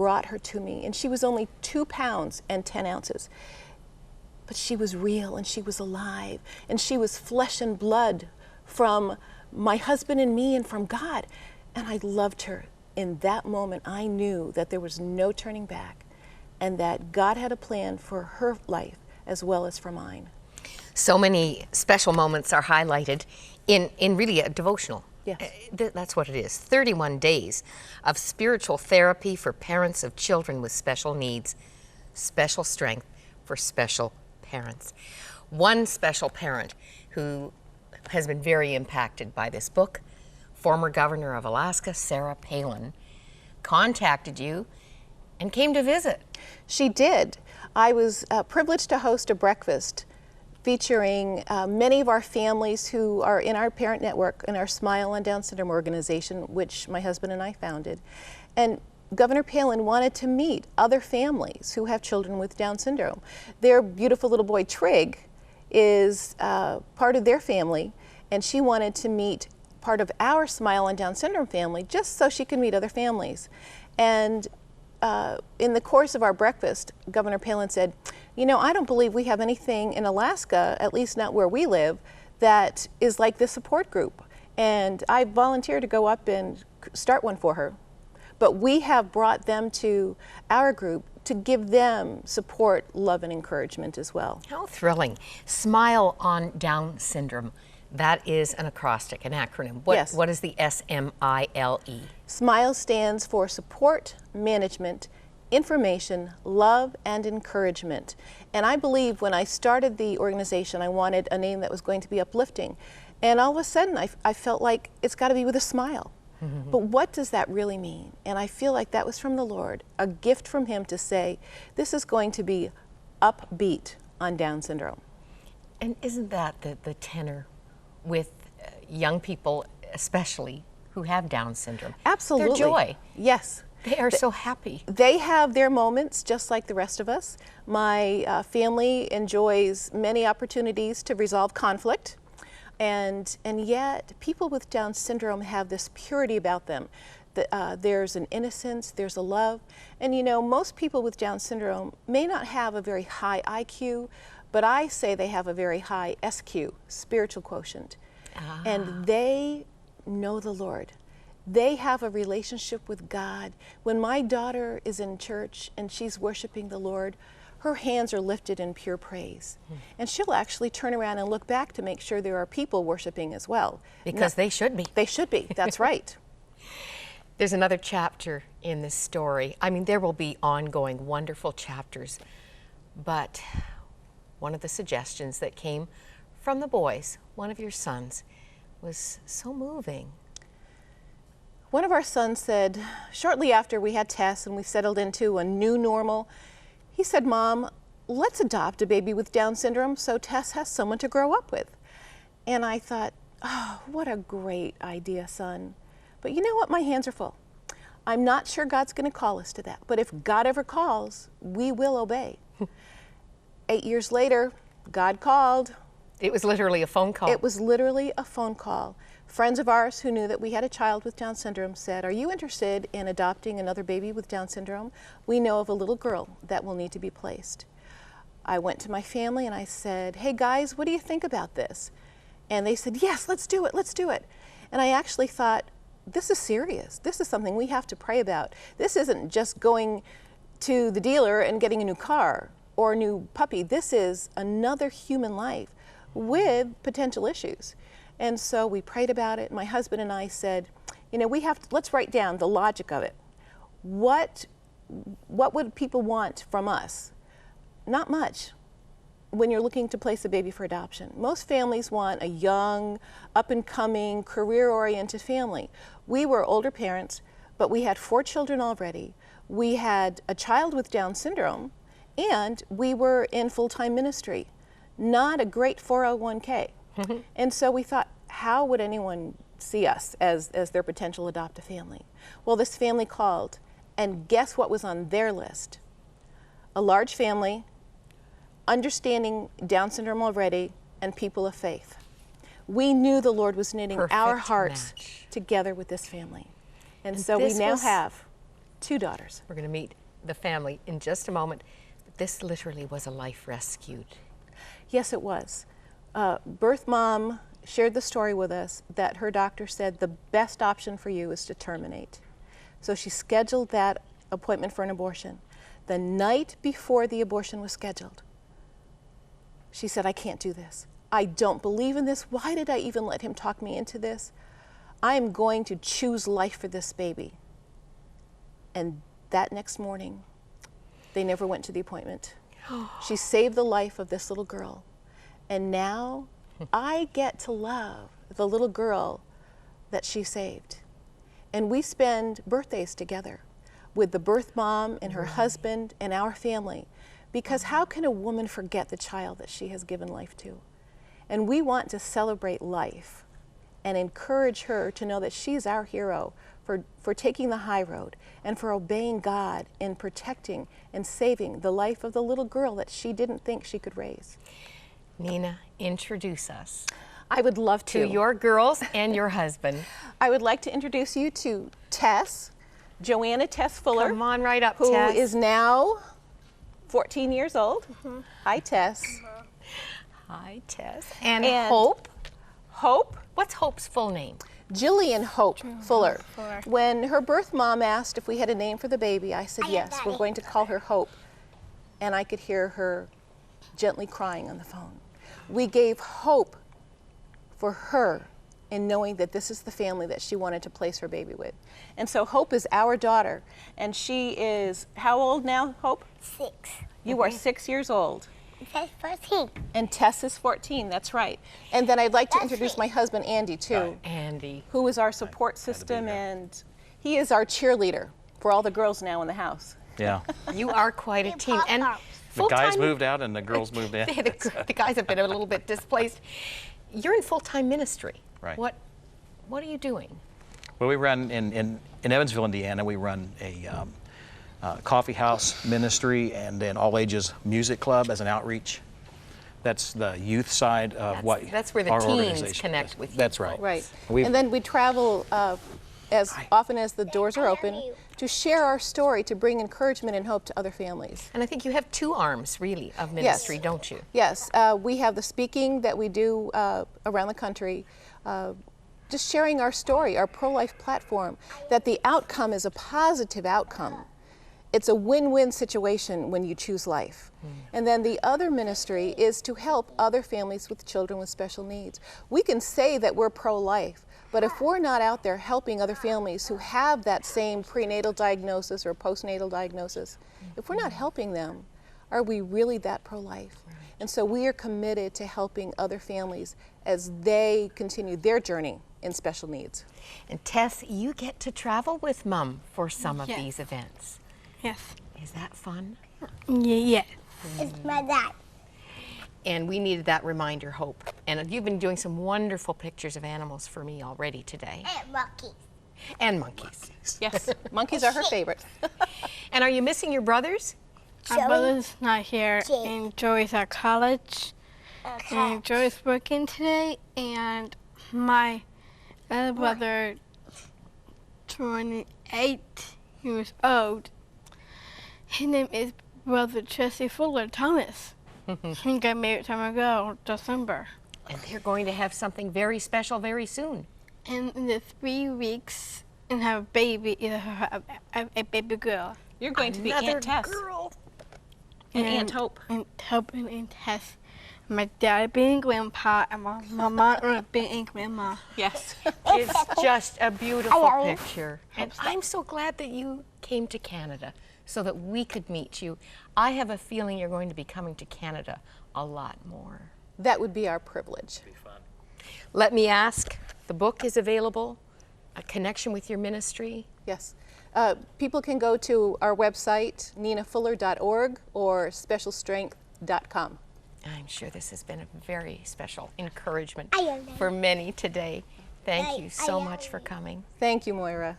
brought her to me, and she was only 2 pounds and 10 ounces. But she was real, and she was alive, and she was flesh and blood from my husband and me and from God. And I loved her. In that moment, I knew that there was no turning back, and that God had a plan for her life as well as for mine. So many special moments are highlighted in really a devotional. Yes. That's what it is. 31 days of spiritual therapy for parents of children with special needs, special strength for special parents. One special parent who has been very impacted by this book, former governor of Alaska, Sarah Palin, contacted you and came to visit. She did. I was privileged to host a breakfast featuring many of our families who are in our parent network, in our Smile on Down Syndrome organization, which my husband and I founded. And Governor Palin wanted to meet other families who have children with Down syndrome. Their beautiful little boy, Trig, is part of their family, and she wanted to meet part of our Smile on Down Syndrome family just so she could meet other families. And in the course of our breakfast, Governor Palin said, you know, I don't believe we have anything in Alaska, at least not where we live, that is like this support group. And I volunteered to go up and start one for her. But we have brought them to our group to give them support, love, and encouragement as well. How thrilling. Smile on Down Syndrome. That is an acrostic, an acronym. Yes. What is the SMILE? SMILE stands for Support, Management, Information, Love, and Encouragement. And I believe when I started the organization, I wanted a name that was going to be uplifting. And all of a sudden, I felt like it's got to be with a smile. Mm-hmm. But what does that really mean? And I feel like that was from the Lord, a gift from Him to say, this is going to be upbeat on Down syndrome. And isn't that the tenor with young people, especially, who have Down syndrome? Absolutely. Their joy. Yes. They are so happy. They have their moments just like the rest of us. My family enjoys many opportunities to resolve conflict. And yet, people with Down syndrome have this purity about them. There's an innocence, there's a love. And you know, most people with Down syndrome may not have a very high IQ, but I say they have a very high SQ, spiritual quotient. Ah. And they know the Lord. They have a relationship with God. When my daughter is in church and she's worshiping the Lord, her hands are lifted in pure praise. And she'll actually turn around and look back to make sure there are people worshiping as well. Because they should be. They should be, that's right. There's another chapter in this story. I mean, there will be ongoing wonderful chapters, but one of the suggestions that came from the boys, one of your sons, was so moving. One of our sons said, shortly after we had Tess and we settled into a new normal, he said, Mom, let's adopt a baby with Down syndrome so Tess has someone to grow up with. And I thought, oh, what a great idea, son. But you know what? My hands are full. I'm not sure God's going to call us to that. But if God ever calls, we will obey. 8 years later, God called. It was literally a phone call. It was literally a phone call. Friends of ours who knew that we had a child with Down syndrome said, are you interested in adopting another baby with Down syndrome? We know of a little girl that will need to be placed. I went to my family and I said, hey guys, what do you think about this? And they said, yes, let's do it, let's do it. And I actually thought, this is serious. This is something we have to pray about. This isn't just going to the dealer and getting a new car or a new puppy. This is another human life with potential issues. And so we prayed about it. My husband and I said, you know, let's write down the logic of it. What would people want from us? Not much when you're looking to place a baby for adoption. Most families want a young, up-and-coming, career-oriented family. We were older parents, but we had 4 children already. We had a child with Down syndrome, and we were in full-time ministry. Not a great 401k. And so we thought, how would anyone see us as their potential adoptive family? Well, this family called, and guess what was on their list? A large family, understanding Down syndrome already, and people of faith. We knew the Lord was knitting our hearts together with this family. And so we now have 2 daughters. We're going to meet the family in just a moment. But this literally was a life rescued. Yes, it was. Birth mom shared the story with us that her doctor said the best option for you is to terminate. So she scheduled that appointment for an abortion. The night before the abortion was scheduled, she said, I can't do this. I don't believe in this. Why did I even let him talk me into this? I am going to choose life for this baby. And that next morning, they never went to the appointment. She saved the life of this little girl. And now I get to love the little girl that she saved. And we spend birthdays together with the birth mom and her husband and our family. Because how can a woman forget the child that she has given life to? And we want to celebrate life and encourage her to know that she's our hero for taking the high road and for obeying God in protecting and saving the life of the little girl that she didn't think she could raise. Nina, introduce us I would love to. to your girls and your husband. I would like to introduce you to Tess, Joanna Tess Fuller. Come on right up, who Tess. is now 14 years old. Hi, Tess. Hi, Tess. And And- Hope. Hope, What's Hope's full name? Jillian Hope Fuller. Fuller. When her birth mom asked if we had a name for the baby, I said yes, we're going to call her Hope. And I could hear her gently crying on the phone. We gave hope for her in knowing that this is the family that she wanted to place her baby with. And so Hope is our daughter, and she is how old now, Hope? 6. You are 6 years old. It says 14. And Tess is 14, that's right. And then I'd like to That's introduce me. my husband, Andy, too, Andy. who is our support system, and he is our cheerleader for all the girls now in the house. Yeah. You are quite a team. And The guys full-time- moved out and the girls moved in. the guys have been a little bit displaced. You're in full-time ministry. Right. What are you doing? Well, we run in Evansville, Indiana. We run a coffee house ministry and an all-ages music club as an outreach. That's the youth side of That's where the our teens organization connect does. with you That's right. folks. Right. We've- And then we travel as often as the doors are open to share our story, to bring encouragement and hope to other families. And I think you have 2 arms, really, of ministry, don't you? Yes, we have the speaking that we do around the country, just sharing our story, our pro-life platform, that the outcome is a positive outcome. It's a win-win situation when you choose life. And then the other ministry is to help other families with children with special needs. We can say that we're pro-life, but if we're not out there helping other families who have that same prenatal diagnosis or postnatal diagnosis, if we're not helping them, are we really that pro-life? And so we are committed to helping other families as they continue their journey in special needs. And Tess, you get to travel with Mom for some of Yes. these events. Yes. Is that fun? Yeah. It's my dad. And we needed that reminder, Hope. And you've been doing some wonderful pictures of animals for me already today. And Rocky. And monkeys. Yes, monkeys are her favorite. And are you missing your brothers? My brother's not here, and Joey's at college, and Joey's working today, and my other brother, 28 years old, his name is Brother Jesse Fuller Thomas. He got married time ago, December. And they're going to have something very special very soon. And in the 3 weeks, and have a baby, a baby girl. You're going to be Another Aunt Tess girl. and Aunt Hope. And Hope and Aunt Tess. My dad being grandpa, and my mama being grandma. Yes. It's just a beautiful picture. And I'm so glad that you came to Canada so that we could meet you. I have a feeling you're going to be coming to Canada a lot more. That would be our privilege. Let me ask, the book is available, a connection with your ministry. Yes. People can go to our website, ninafuller.org or specialstrength.com. I'm sure this has been a very special encouragement for many today. Thank you so much for coming. Thank you, Moira.